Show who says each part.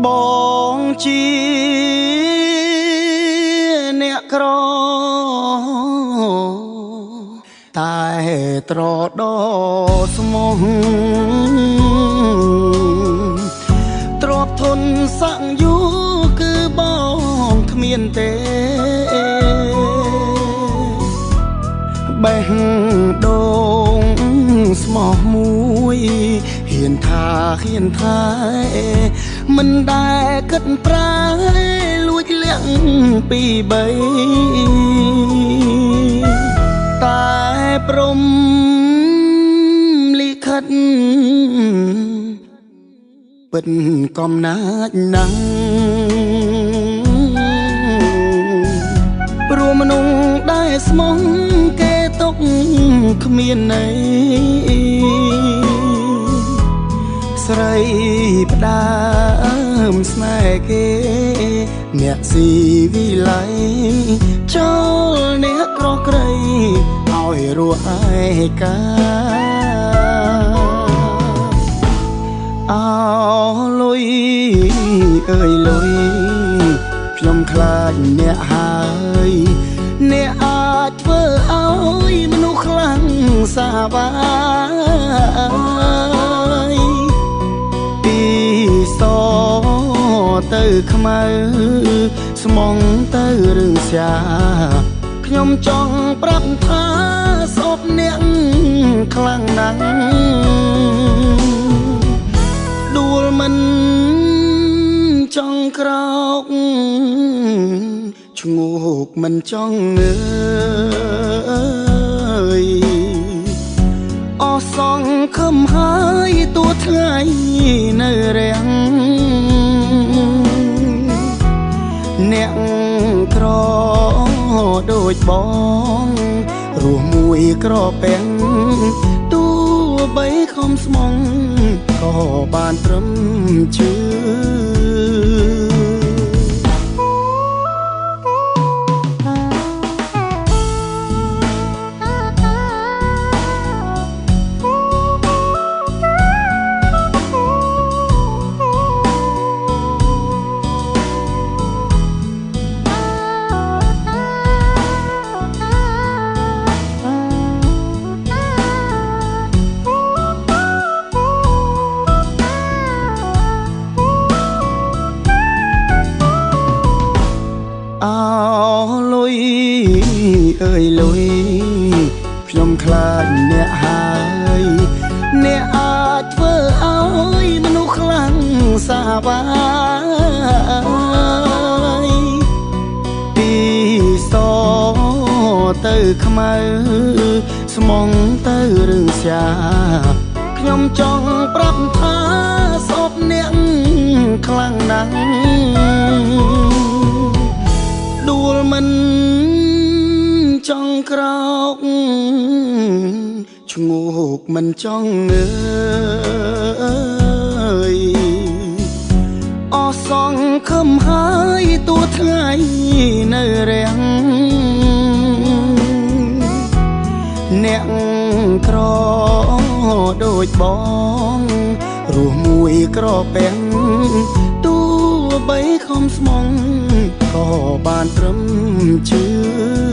Speaker 1: បងជាអ្នកក្រតែត្រដោស្មោះទ្របធនសាក់យូគឺបងគ្មានទេបេះដូងស្មោះមួយហ៊ានថាមិនដែលគិតប្រាលួចលាក់ពីបីតែព្រមលិខិតពិតកំណាចណាស់ព្រោះមនុស្សដែលស្មោះគេຕົកគ្មានន័យស្រីផ្ដើមស្នេហ៍គេអ្នកស៊ីវិល័យចូលអ្នកក្រក្រៃឲ្យរស់ឯកាអោលុយអើយលុយខ្ញុំខ្លាចអ្នកហើយអ្នកអាចធ្វើឲ្យមនុស្សខ្លាំងសាវាយពីសទៅខ្មៅស្មងទៅរឿងសាខ្ញុំចង់ប្រាប់ថាស្អប់អ្នកខ្លាំងណាស់ដួលមិនចង់ក្រោកឈ្ងោកមិនចង់ងើយអស់សងខំហើយទួថ្ងៃនៅរាំងអ្នកក្រដូចបងរស់មួយក្រពេងទោះបីខំស្មងក៏បានត្រឹមជឿអោលុយអើយលុយខ្ញុំខ្លាចអ្នកហើយអ្នកអាចធ្វើឲ្យមនុស្សខ្លាំងសាវាយពីសទៅខ្មៅស្មងទៅរឿងសាខ្ញុំចង់ប្រាប់ថាស្អប់អ្នកខ្លាំងណាស់ដួលមិនចង់ក្រោកឈ្ងោកមិនចង់ងើយអស់សងខំហើយទួថ្ងៃនៅរាំងអ្នកក្រដូចបងរស់មួយក្រពេងទោះបីខំស្មងក៏បានត្រឹមជឿ